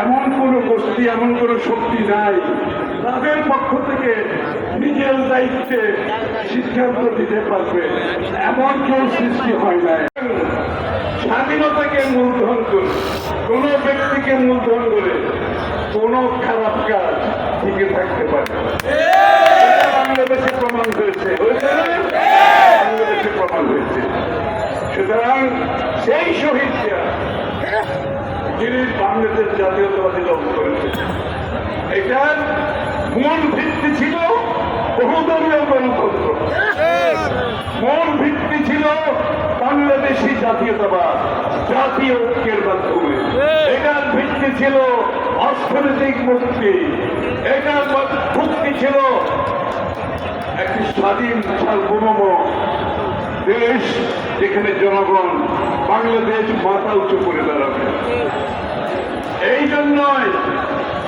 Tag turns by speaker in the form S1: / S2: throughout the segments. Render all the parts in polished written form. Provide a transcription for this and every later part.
S1: এমন কোন গোষ্ঠী, এমন কোন শক্তি নাই তাদের পক্ষ থেকে নিজের দায়িত্বে সিদ্ধান্ত দিতে পারবে, এমন কেউ সৃষ্টি হয় নাই। স্বাধীনতাকে মূলধন করে, কোন ব্যক্তিকে মূলধন করে কোন খারাপ কাজ টিকে থাকতে পারে বাংলাদেশে প্রমাণ হয়েছে, বাংলাদেশে প্রমাণ হয়েছে। সুতরাং সেই শহীদরা যিনি বাংলাদেশ জাতীয়তাবাদী দল করেছে, এটার মূল ভিত্তি ছিল বহুদলীয় গণতন্ত্র, মূল ভিত্তি ছিল বাংলাদেশি জাতীয়তাবাদ, জাতীয় ঐক্যের মাধ্যমে। এটার ভিত্তি ছিল অর্থনৈতিক মুক্তি, এটার ভিত্তি ছিল একটি স্বাধীন সার্বভৌম দেশ, যেখানে জনগণ বাংলাদেশ মাথা উঁচু করে দাঁড়াবে। এই জন্যই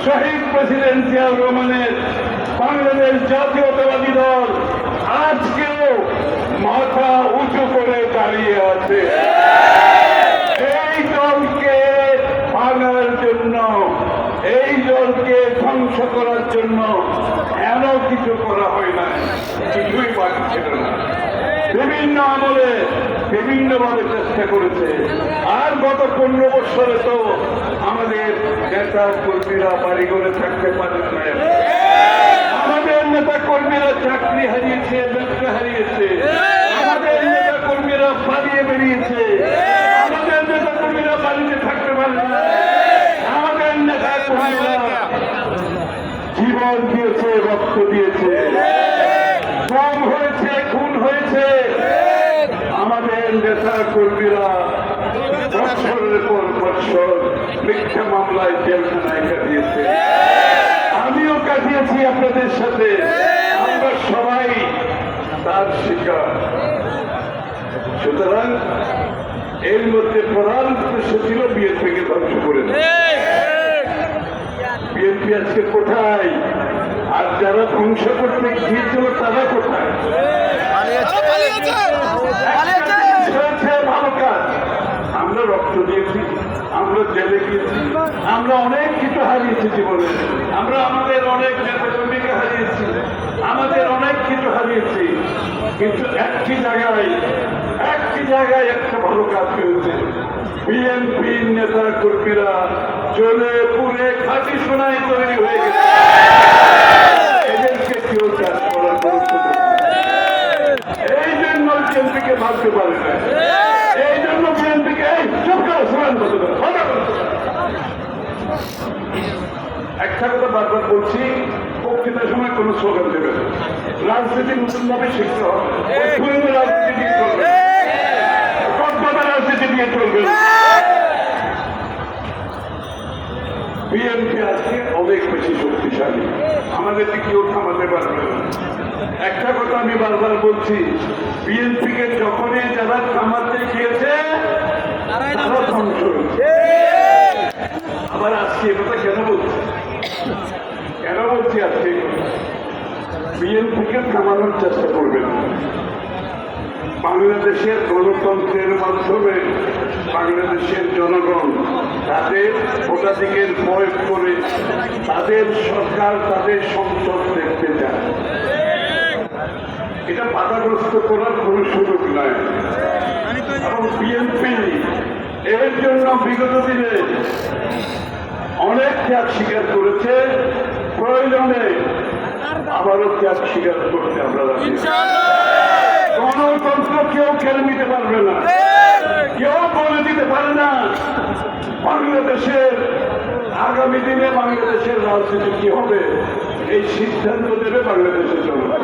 S1: শহীদ প্রেসিডেন্ট জিয়াউর রহমানের বাংলাদেশ জাতীয়তাবাদী দল আজকেও মাথা উঁচু করে দাঁড়িয়ে আছে। এই দলকে ভাঙার জন্য, এই দলকে ধ্বংস করার জন্য এমন কিছু করা হয় না, কিছুই বাকি ছিল না। বিভিন্ন আমলে বিভিন্নভাবে চেষ্টা করেছে। আর গত 15 বছরে তো আমাদের নেতা কর্মীরা বাড়ি করে থাকতে পারেন না, আমাদের নেতা কর্মীরা চাকরি হারিয়েছে, ব্যবসা হারিয়েছে, আমাদের নেতা কর্মীরা পালিয়ে বেরিয়েছে, আমাদের নেতা কর্মীরা বাড়িতে থাকতে পারে না, আমাদের নেতা কর্মীরা জীবন দিয়েছে, রক্ত দিয়েছে, কম হয়েছে, খুন হয়েছে। আমাদের নেতা কর্মীরা বছরের পর বছর মিথ্যা মামলায় জেলখানায় কাটিয়েছে, আমিও কাটিয়েছি আপনাদের সাথে। আমরা সবাই তার শিকার। সুতরাং এর মধ্যে প্রধান উদ্দেশ্য ছিল বিএনপিকে ধ্বংস করে দেওয়া। বিএনপি আজকে কোথায়? আর যারা ধ্বংস করতে গিয়েছিল তারা কোথায়? ভালো কাজ, আমরা রক্ত দিয়েছি, আমরা জেলে গিয়েছি, আমরা অনেক কিছু হারিয়েছি জীবনে, আমরা আমাদের অনেক নেতা কর্মীকে হারিয়েছি, আমাদের অনেক কিছু হারিয়েছি, কিন্তু একটি জায়গায় একটা ভালো কাজ হয়েছে। বিএনপির নেতা কর্মীরা জ্বলে পুড়ে খাঁটি সোনায় তৈরি হয়ে গেছে। এদেরকে কেউ চাষ করার গুরুত্ব এই জন্য বিএনপিকে ভাবতে পারে না। এই জন্য বিএনপিকে একটা কথা বারবার বলছি, বক্তৃতার সময় কোন স্লোগান দেবে না। রাজনীতি নতুন ভাবে শিখতে হবে, রাজনীতি দিয়ে চলবে, রাজনীতি দিয়ে চলবে। বিএনপি আজকে অনেক বেশি শক্তিশালী, আমাদেরকে কেউ থামাতে পারবে না। একটা কথা আমি বারবার বলছি, বিএনপিকে যখনই যারা থামাতে গিয়েছে তারা ধ্বংস হয়েছে। আবার আজকে কথা কেন বলছি আজকে বিএনপিকে থামানোর চেষ্টা করবেন। বাংলাদেশের গণতন্ত্রের মাধ্যমে বাংলাদেশের জনগণ তাদের ভোটাধিকার প্রয়োগ করে তাদের সরকার, তাদের সংসদ দেখতে চায়। এটা বাধাগ্রস্ত করার কোন সুযোগ নাই। এবং বিএনপি এর জন্য বিগত দিনে অনেক ত্যাগ স্বীকার করেছে, প্রয়োজনে আবারও ত্যাগ স্বীকার করতে আমরা রাজি। গণতন্ত্র কেউ কেড়ে নিতে পারবে না, কেউ বলে দিতে পারে না বাংলাদেশের আগামী দিনে বাংলাদেশের রাজনীতি কি হবে। এই সিদ্ধান্ত দেবে বাংলাদেশের জনগণ।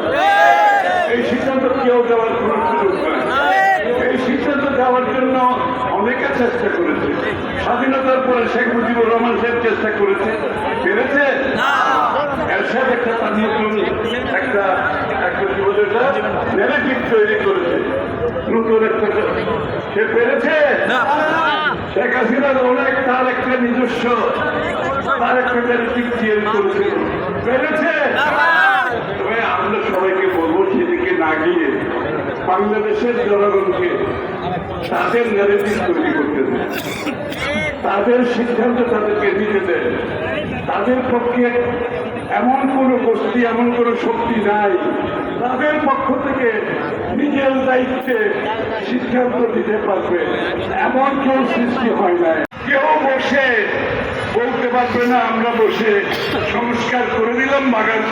S1: এই সিদ্ধান্ত কেউ দেওয়ার কোন সুযোগ নাই। এই সিদ্ধান্ত দেওয়ার জন্য অনেকে চেষ্টা করেছে। স্বাধীনতার পরে শেখ মুজিবুর রহমান সাহেব চেষ্টা করেছে, পেরেছে? এরশাদ একটা একটা ন্যারেটিভ তৈরি করেছে, নতুন একটা, সে পেরেছে? শেখ হাসিনার অনেক তার একটা নিজস্ব, তার একটা ন্যারেটিভ তৈরি করেছিল, পেরেছে? তবে আমরা সবাইকে বলবো সেদিকে না গিয়ে বাংলাদেশের জনগণকে তাদের ন্যারেটিভ তৈরি করতে দেয়, তাদের সিদ্ধান্ত তাদেরকে দিতে দেয়। যাদের পক্ষে এমন কোনো গোষ্ঠী এমন কোনো শক্তি নাই তাদের পক্ষ থেকে নিজের দায়িত্বে সিদ্ধান্ত দিতে পারবে এমন কেউ সৃষ্টি হয় নাই। কেউ বসে বলতে পারবে না আমরা বসে সংস্কার করে দিলাম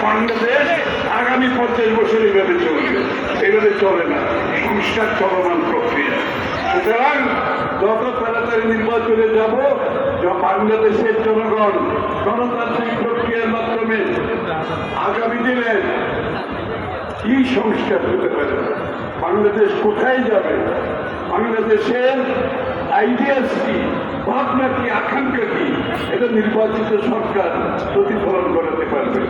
S1: বাংলাদেশ আগামী 50 বছর এইভাবে চলবে। এইভাবে চলে না, সংস্কার চলমান প্রক্রিয়া। সুতরাং যত তাড়াতাড়ি নির্বাচনে যাব, বাংলাদেশের জনগণ গণতান্ত্রিক প্রক্রিয়ার মাধ্যমে আগামী দিনে কি সংস্কার হতে পারে, বাংলাদেশ কোথায় যাবে, বাংলাদেশের আইডিয়াস কি, ভাবনা কি, আকাঙ্ক্ষা কি, এটা নির্বাচিত সরকার প্রতিফলন করাতে পারবে।